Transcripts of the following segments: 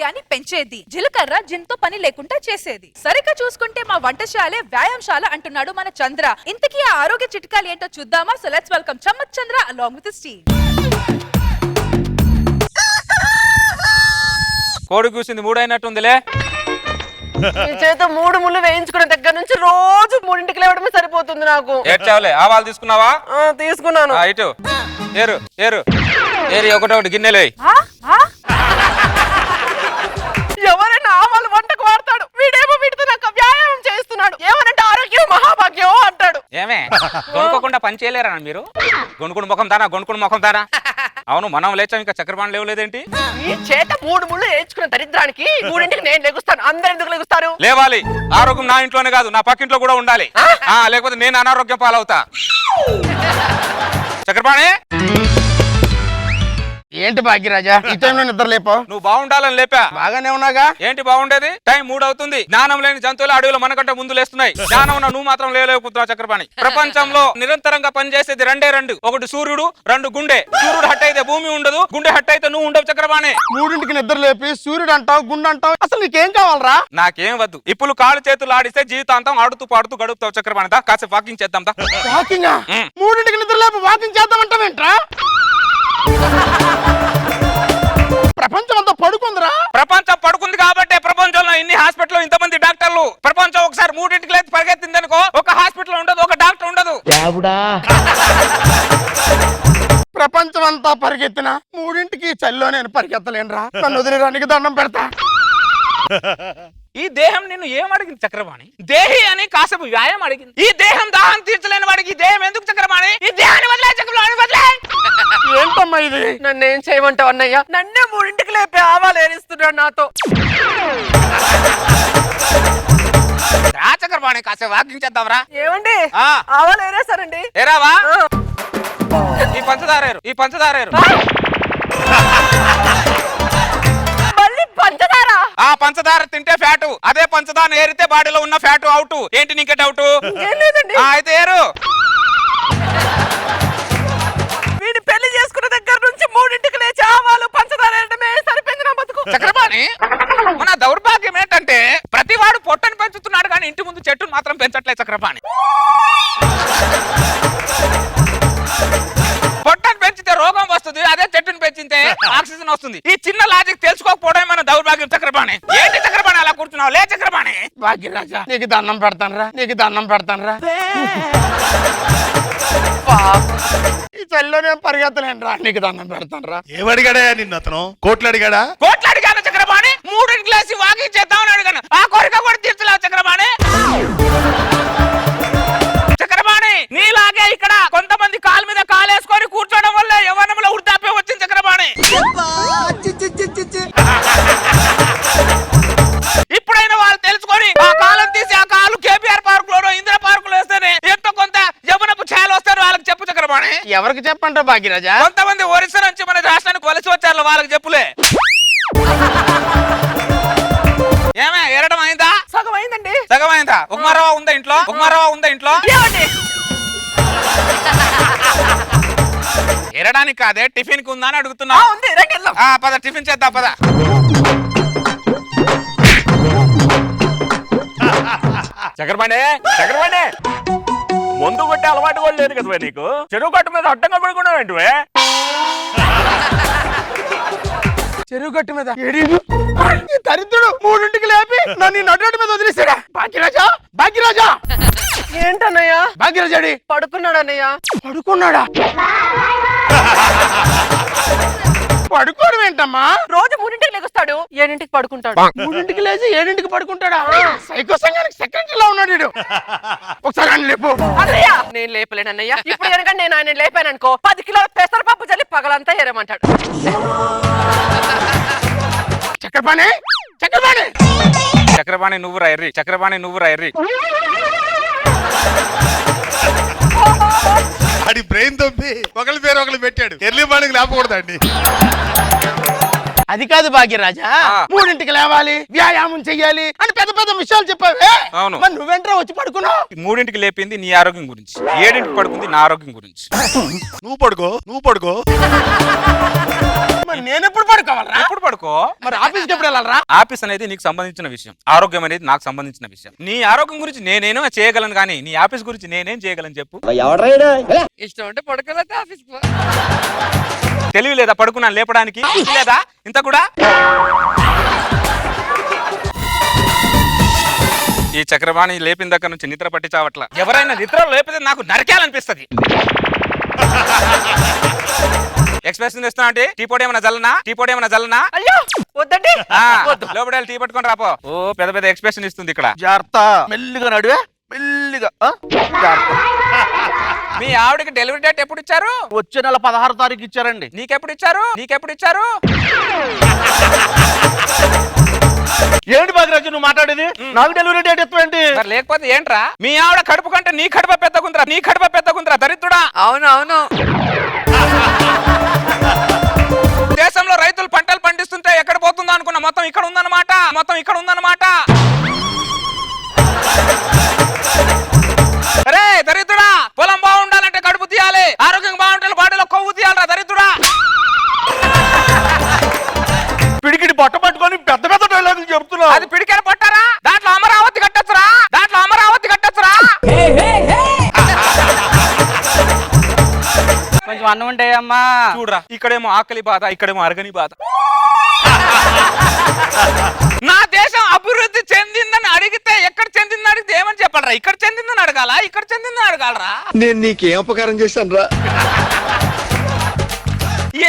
ఆరోగ్యాన్ని పెంచేది. జీలకర్ర జిన్తో పని లేకుండా చేసేది. సరిగ్గా చూసుకుంటే మా వంటశాలే వ్యాయామశాల అంటున్నాడు మన చంద్ర. ఇంతకీ ఆ ఆరోగ్య చిట్కాలు ఏంటో చూద్దామా? So let's welcome Chammak Chandra along with his team. కోడి కూసింది 3 అయినట్టుందిలే. మీ చేత 3 ముళ్ళు వేయించుకున్న దగ్గర నుంచి రోజు 3ంటికి లేవడమే సరిపోతుంది నాకు. ఏడ్చావులే. ఆవాలు తీసుకున్నావా? తీసుకున్నాను. ఇటు ఏరు ఏరు ఏరి ఒకటి గిన్నెలే. ఎవరైనా ఆవాలు వంటకు వాడతాడు, వీడేమో వీటితో నాకు వ్యాయామం చేస్తున్నాడు. ఏమనంటే ఆరోగ్యం మహాభాగ్యం అంటాడు. ఏమే గొనుకోకుండా పని చేయలేరా మీరు? గొనుకుడు ముఖం తానా, గొనుకుడు ముఖం తానా? అవును, మనం లేచాం, ఇంకా చక్రపాణి లేవలేదేంటి? ఈ చేత 3 ముళ్ళు వేయించుకున్న దరిద్రానికి 3ంటికి నేను లెగుస్తాను. అందరు ఎందుకు లెగుస్తారు? లేవాలి. ఆరోగ్యం నా ఇంట్లోనే కాదు, నా పక్కింట్లో కూడా ఉండాలి. లేకపోతే నేను అనారోగ్యం పాలవుతా. చక్రపాణి ఏంటి భాగ్యరాజా ఈ టైంలో నిద్ర లేపో? నువ్వు బాగుండాలని లేపా. బాగానే ఉన్నాగా. ఏంటి బాగుండేది? టైం 3 అవుతుంది. జ్ఞానం లేని జంతువులు అడవిలో మనకంటే ముందు లేస్తున్నాయి. జ్ఞానం ఉన్న నువ్వు మాత్రం లేలేకపోతున్నావు చక్రపాణి. ప్రపంచంలో నిరంతరంగా పనిచేసేది 2 ఒకటి సూర్యుడు, 2 గుండె. సూర్యుడు హట్ అయితే భూమి ఉండదు, గుండె హట్ అయితే నువ్వు ఉండవు చక్రపాణి. 3ంటికి నిద్ర లేపి సూర్యుడు అంటావు, గుండె అంటావు, అసలు నీకేం కావాలరా? నాకేం వద్దు. ఇప్పుడు కాళ్ళు చేతులు ఆడిస్తే జీవితాంతం ఆడుతూ పాడుతూ గడుపుతావు చక్రపాణి. కాసేపు వాకింగ్ చేద్దాం. వాకింగ్? 3ంటికి నిద్ర లేపి వాకింగ్ చేద్దామంటావేంట్రా? ప్రపంచం అంతా పడుకుందిరా. ప్రపంచం పడుకుంది కాబట్టి ప్రపంచంలో ఇన్ని హాస్పిటల్, ఇంతమంది డాక్టర్లు. ప్రపంచం ఒకసారి 3ంటికి లేచి పరిగెత్తింది అనుకో, ఒక హాస్పిటల్ ఉండదు, ఒక డాక్టర్ ఉండదు. ప్రపంచం అంతా పరిగెత్తిన 3ంటికి చలిలో నేను పరిగెత్తలేనురా. నన్ను వదిలేరానికి దండం పెడతా. ఈ దేహం నిన్ను ఏమడిగింది చక్రపాణి? దేహి అని కాసేపు వ్యాయామం అడిగింది. ఈ దేహం దాహం తీర్చలేని వాడికి ఈ దేహం ఎందుకు చక్రపాణి? ఈ దేహాన్ని వదిలే చక్రపాణి, వదిలే. ఏంటమ్మా ఇది? నన్ను ఏం చేయమంటావు అన్నయ్య? నన్నే 3ంటికి లేపి ఆవాలు ఏరిస్తున్నాడు నాతో. రా చక్రపాణి, కాసేపు వాకింగ్ చేద్దాంరా. ఏమండి ఆవాలు ఏరేసారండి. ఏరావా? ఈ పంచదారేరు, ఈ పంచదారేరు. మళ్ళీ పంచదార? ఆ పంచదార తింటే ఫ్యాటు, అదే పంచదార ఏరితే బాడీలో ఉన్న ఫ్యాటు అవుట్. ఏంటి నీకే డౌట్? ఏం లేదండి. అయితే ఏరు. వీడి పెళ్లి చేసుకున్న దగ్గర నుంచి 3ంటికి లేచి ఆవాలు పంచదార ఏరడమే సరిపోయింది నా బతుకు. చక్రపాణి, మన దౌర్భాగ్యం ఏంటంటే ప్రతివాడు పొట్టని పెంచుతున్నాడు కానీ ఇంటి ముందు చెట్టును మాత్రం పెంచట్లేదు చక్రపాణి. పొట్టను పెంచితే రోగం వస్తుంది, అదే చెట్టును పెంచితే ఆక్సిజన్ వస్తుంది. ఈ చిన్న లాజిక్ తెలుసుకోకపోవడం మన దౌర్భాగ్యం చక్రపాణి. ఏంటి చక్రపాణి అలా కూర్చున్నావు? లే చక్రపాణి. భాగ్యరాజా నీకు దండం పెడతానురా, నీకు దండం పెడతానురా. ఈ చలిలో నేను పరిగెత్తలేనురా, నీకు దండం పెడతానురా. ఏమడిగాడా నిన్ను అతను? కోట్లు అడిగాడా? కోట్లు అడిగాను చక్రపాణి. 3ంటికి లేచి వాకింగ్ చేద్దామని అడిగాను. ఆ కోరిక కూడా తీర్చలేవు చక్రపాణి. చక్రపాణి, నీలాగే ఇక్కడ కొంతమంది కాలు మీద కాలేసుకొని కూర్చోవడం వల్ల యవ్వనంలో వృద్ధాప్యం వచ్చింది చక్రపాణి. ఇప్పుడైనా వాళ్ళు తెలుసుకొని ఆ కాలం తీసి ఆ కాలు కేపీఆర్ పార్క్ లోనో ఇందిరా పార్క్ లో వేస్తేనే ఎంతో కొంత యవ్వనపు ఛాయలు వస్తారు. వాళ్ళకి చెప్పు చక్రపాణి. ఎవరికి చెప్పంటావు భాగ్యరాజా? కొంతమంది ఒరిస్సా నుంచి మన రాష్ట్రానికి వలసి వచ్చారు, వాళ్ళకి చెప్పులే. ఏమే ఏరడం అయిందా? సగం అయిందండి. సగం అయిందా? ఉప్మారవా ఉందా ఇంట్లో? ఉప్మారవా ఉందా ఇంట్లో? ఎరడానికి కాదే, టిఫిన్ కి ఉందా అని అడుగుతున్నా. ఉంది, రండి వెళ్దాం. పద టిఫిన్ చేద్దాం పద. చక్రపాణి, చక్రపాణి, మందు కొట్టే అలవాటు కూడా లేదు కదా నీకు. చెరువు కట్టు మీద అడ్డంగా పడుకున్నావు ఏంటివే? చెరువు గట్టు మీద ఈ దరిద్రుడు 3ంటికి లేపి నన్ను నడు మీద వదిలేసాడా? భాగ్యరాజా, భాగ్యరాజా. ఏంటన్నయ్య? భాగ్యరాజాడి పడుకున్నాడు అన్నయ్య. పడుకున్నాడా? పడుకోవడం ఏంటమ్మా? రోజు 3ంటికి లెగుస్తాడు, 7ంటికి పడుకుంటాడు. 3ంటికి లేచి 7ంటికి పడుకుంటాడా? సైకో సంఘానికి సెక్రటరీలా ఉన్నాడు వీడు. ఒకసారి ఆయన లేపు. అన్నయ్య నేను లేపలేను అన్నయ్య. ఇప్పుడు కనుక నేను ఆయన లేపాను అనుకో 10 కిలోల పెసరపప్పు చల్లి పగలంతా ఏరమంటాడు. చక్రపాణి, చక్రపాణి. చక్రపాణి నువ్వు రైర్రి, చక్రపాణి నువ్వు రైర్రి. అడి బ్రెయిన్ తొప్పి ఒకరి పేరు ఒకరు పెట్టాడు. ఎర్లీ మార్నింగ్ లేపకూడదండి. అది కాదు భాగ్యరాజా, 3ంటికి లేవాలి, వ్యాయామం చెయ్యాలి అని పెద్ద పెద్ద విషయాలు చెప్పావే. అవును. మరి నువ్వెంట్రా వచ్చి పడుకున్నావు? 3ంటికి లేపింది నీ ఆరోగ్యం గురించి, 7ంటికి పడుకుంది నా ఆరోగ్యం గురించి. నువ్వు పడుకో, నువ్వు పడుకో. మరి నేను ఎప్పుడు పడుకోవాలరా? ఎప్పుడు పడుకో. మరి ఆఫీస్కి ఎప్పుడు వెళ్ళాలరా? ఆఫీస్ అనేది నీకు సంబంధించిన విషయం, ఆరోగ్యం అనేది నాకు సంబంధించిన విషయం. నీ ఆరోగ్యం గురించి నేనేనో చేయగలను కానీ నీ ఆఫీస్ గురించి నేనేం చేయగలను చెప్పు? ఇష్టం అంటే పడుకోలేదా ఆఫీస్ తెలివి లేదా పడుకున్నాను లేపడానికి? లేదా ఇంత కూడా? ఈ చక్రపాణి లేపిన దగ్గర నుంచి నిద్ర పట్టి చావట్ల. ఎవరైనా నిద్ర లేపితే నాకు నరకాలనిపిస్తుంది. ఎక్స్ప్రెషన్ ఇస్తున్నా అంటే టీ పొడి ఏమైనా జల్లనా? టీ పొడి ఏమైనా జల్లనా? అయ్యో వద్దండి. లోపల టీ పట్టుకొని రాపో. ఓ పెద్ద పెద్ద ఎక్స్ప్రెషన్ ఇస్తుంది ఇక్కడ. జాగ్రత్త, మెల్లిగా నడివే, మెల్లిగా. జాగ్రత్త. మీ ఆవిడకి డెలివరీ డేట్ ఎప్పుడు ఇచ్చారు? వచ్చే నెల 16వ తారీఖు ఇచ్చారండి. నీకెప్పుడు ఇచ్చారు? నీకెప్పుడు ఇచ్చారు? ఏంటి బాగిరాజు నువ్వు మాట్లాడేది? నాకు డెలివరీ డేట్ ఎత్తువేంటి? మరి లేకపోతే ఏంట్రా? మీ ఆవిడ కడుపు కంటే నీ కడుపు పెద్దగుందిరా, నీ కడుపు పెద్దగుందిరా దరిద్రుడా. అవును. దేశంలో రైతులు పంటలు పండిస్తుంటే ఎక్కడ పోతుందో అనుకున్నా, మొత్తం ఇక్కడ ఉందన్నమాట. మొత్తం ఇక్కడ ఉందన్నమాట. అరే దరిద్రుడా, పొలం బాగుండాలంటే కడుపు తీయాలి, ఆరోగ్యం బాగుంటే బాడీలో కొవ్వు తీయాలరా దరిద్రుడా. పిడికిడి పొట్ట పట్టుకొని పెద్ద పెద్ద డైలాగులు చెప్తున్నావు. అది పిడికెన పట్టారా? దాంట్లో అమరావతి కట్టొచ్చురా, దాంట్లో అమరావతి కట్టొచ్చురా. కొంచెం అన్నం ఉంటాయి అమ్మా. చూడరా, ఇక్కడేమో ఆకలి బాధ, ఇక్కడేమో అరగని బాధ. నా దేశం అభివృద్ధి చెందిందని అడిగితే ఎక్కడ చెందిందని అడిగితే ఏమని చెప్పాలరా? ఇక్కడ చెందిందని అడగాల, ఇక్కడ చెందిందని అడగాలరా? నేను నీకేం అపకారం చేశాను రా?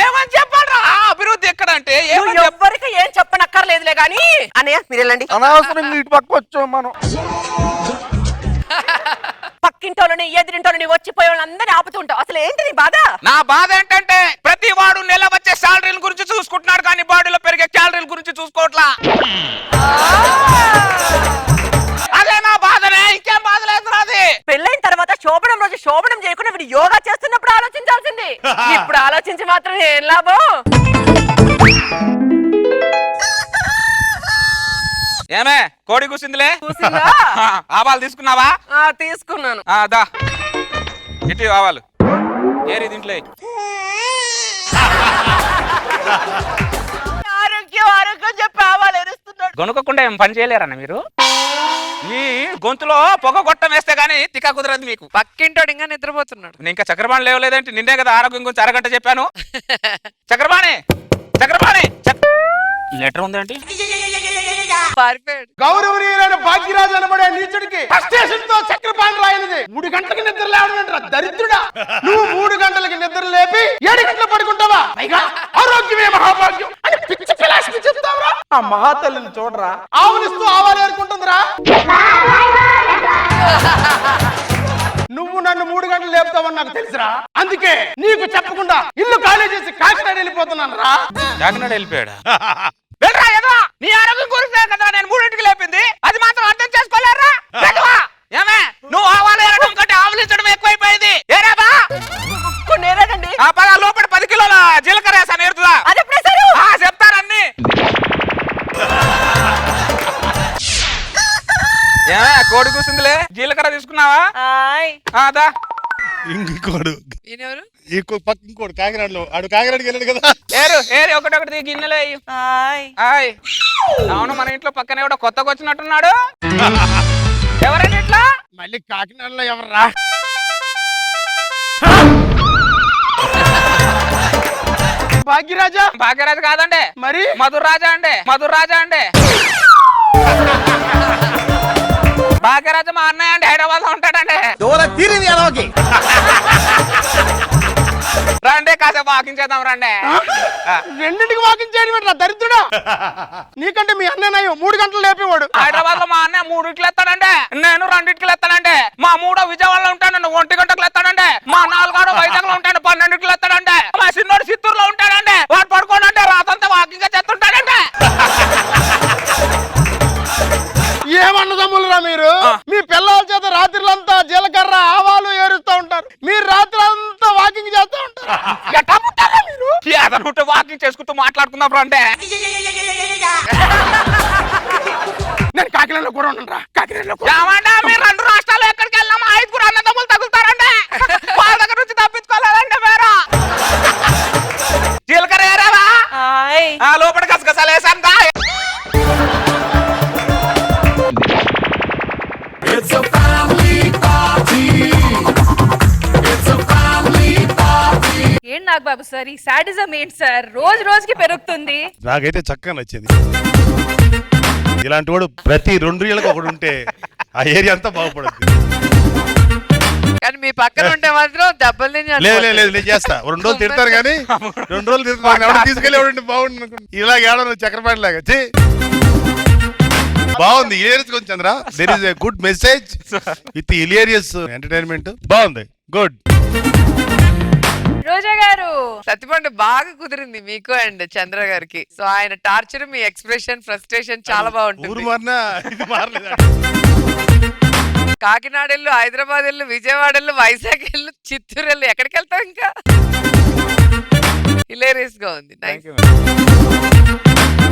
ఏమని చెప్పాలరా? అభివృద్ధి ఎక్కడ అంటే ఎవ్వరికి ఏం చెప్పనక్కర్లేదులే గాని అన్నయ్య మీరు వెళ్ళండి. అనవసరంగా ఇటు పక్క వచ్చాం మనం. పక్కింటోళ్ళని ఎదిరింటోళ్ళని వచ్చిపోయే వాళ్ళందరినీ ఆపుతుంటావు. అసలు ఏంటి నీ బాధ? నా బాధ ఏంటంటే ప్రతి వాడు నెల వచ్చే శాలరీల గురించి చూసుకుంటున్నాడు కానీ బాడీలో పెరిగే క్యాలరీల గురించి చూసుకోవట్లా. అదే నా బాధనే, ఇంకేం బాధ లేదు నాది. పెళ్ళైన తర్వాత శోభనం రోజు శోభనం చేయకుండా వీడు యోగా చేస్తున్నప్పుడు ఆలోచించాల్సింది. ఇప్పుడు ఆలోచించి మాత్రం ఏం లాభం? ఏమే కోడి కూసిందిలే, చూసిందా? ఆవాలు తీసుకున్నావా? తీసుకున్నాను. దా ఇటు ఆవాలు ఏరి దీంట్లో. ఆరోగ్యం చెప్పి ఆవాలు ఎరుస్తున్నాడు. గొనుకోకుండా ఏం పని చేయలేరన్న మీరు? మీ గొంతులో పొగ గొట్టం వేస్తే గానీ తిక్క కుదరదు మీకు. పక్కింటోడు ఇంకా నిద్రపోతున్నాడు. నేను ఇంకా చక్రపాణి లేవలేదంటే నిన్నే కదా ఆరోగ్యం గురించి అరగంట చెప్పాను. చక్రపాణి లెటర్ ఉందేంటి? గౌరవనీయులైన భాగ్యరాజు అనబడే నీచుడికి ఫ్రస్ట్రేషన్ తో చక్రపాణి రాయనిది 3 గంటలకి నిద్ర లేవడం దరిద్రుడా. నువ్వు 3 గంటలకి నిద్ర లేపి 7 గంటలు పడుకుంటావా? పైగా ఆరోగ్యమే మహాభాగ్యం అని పిచ్చి ఫిలాసఫీ చెప్తావురా? ఆ మహాతల్లిని చూడరా, ఆవునిస్తూ ఆవాలు ఏరుకుంటుందిరా. నువ్వు నన్ను 3 గంటలు లేపుతావని నాకు తెలుసురా. అందుకే నీకు చెప్పకుండా ఇల్లు ఖాళీ చేసి కాకినాడ వెళ్ళిపోతున్నాను రా. కాకినాడ వెళ్ళిపోయాడా? వెళ్ళరా ఏదో, నీ ఆరోగ్యం గురించే కదా నేను 3ంటికి లేపింది. అది మాత్రం అర్థం చేసుకోలేరా? ఏమే నువ్వు ఆవాలు ఏరడం కంటే ఆవులించడం ఎక్కువైపోయింది. ఏరాబా నేనేనండి. పగా లోపల 10 కిలోల జీలకర్ర వేసాను, ఏరుతుందా? చెప్తారన్ని. ఏమే కోడి కూసిందిలే, జీలకర్ర తీసుకున్నావా? దా ఇంకోడు ఇంకోడు కాకినాడలో ఆడు కాకినాడకి వెళ్ళాడు కదా. ఏరి ఒకటి గిన్నెలో వేయి. అవును, మన ఇంట్లో పక్కనే కూడా కొత్తగా వచ్చినట్టున్నాడు. ఎవరైనా ఇట్లా మళ్ళీ కాకినాడలో ఎవర్రా? భాగ్యరాజు కాదండి, మరి మధురాజా అండి. భాగ్యరాజు మా అన్నయ్య అండి, హైదరాబాద్ లో ఉంటాడండి. రండి కాసేపు వాకింగ్ చేద్దాం రండి. రెండింటికి వాకింగ్ చేయడం దరిద్రుడా. నీకంటే మీ అన్నయ్య 3 గంటలు లేపేవాడు. హైదరాబాద్ లో మా అన్నయ్య 3ంటికి ఎత్తాడండి, నేను 2ంటికి ఎత్తానండి. మా 3 విజయవాడలో ఉంటానండి, 1 గంటకు ఎత్తాడండి. మా 4 వైజాగ్ లో ఉంటాడు, 12ంటికి ఎత్తాడండి. మా చిన్నోడు చిత్తూరులో ఉంటాడండి, వాడు పడుకోనంటే రాతంతా వాకింగ్ చేస్తుంటాడండి. ఏమన్నదమ్ములురా మీరు? మీ పిల్లల చేత రాత్రులంతా జీలకర్ర ఆవాలు ఏరుస్తూ ఉంటారు, మీరు రాత్రులంతా వాకింగ్ చేస్తూ ఉంటారు. ఎట్లా పుట్టారా మీరు? ఏదనుంటే వాకింగ్ చేసుకుంటూ మాట్లాడుకుందాం రండి. నేను కాకినాడలో కూడా ఉన్నాను. కాకినాడలో మీరు 2 రాష్ట్రాలు ఎక్కడికి వెళ్ళామా? 5 అన్నదమ్ములు తగులుతారండి. వాళ్ళ దగ్గర నుంచి తప్పించుకోలేదండి మీరు. జీలకర్ర ఏరావా? నాగబాబు సార్, ఈ సాడిజం ఏంటి సార్? రోజు రోజుకి పెరుగుతుంది. నాకైతే చక్కగా నచ్చింది. ఇలాంటి వాడు ప్రతి 2 ఏళ్ళకి ఒకడు ఉంటే ఆ ఏరియా అంతా బాగుపడుతుంది. కానీ మీ పక్కన ఉంటే మాత్రం దెబ్బలు తిని లేదు లేదు లేదు, నేను చేస్తా. 2 రోజులు తిడతారు కానీ 2 రోజులు తిడతాను. ఎవరు తీసుకెళ్ళి ఎవడంటే బాగుండు అనుకుంటా. ఇలాగ ఏడను చక్రపాణి లాగా బాగుంది. హిలేరియస్ కొంచెం Chandra, there is a good message with hilarious entertainment. బాగుంది, గుడ్. రోజా గారు, సత్యపండు బాగా కుదిరింది మీకు అండ్ చంద్ర గారికి. సో ఆయన టార్చర్, మీ ఎక్స్ప్రెషన్, ఫ్రస్ట్రేషన్ చాలా ఊరు బాగుంటుంది. మారినా ఇది మారలేదు. కాకినాడ వెళ్ళు, హైదరాబాద్ వెళ్ళు, విజయవాడ వెళ్ళు, వైజాగ్ వెళ్ళు, చిత్తూరు వెళ్ళు, ఎక్కడికి వెళ్తావు ఇంకా. హిలేరియస్ గా ఉంది. Thank you, madam.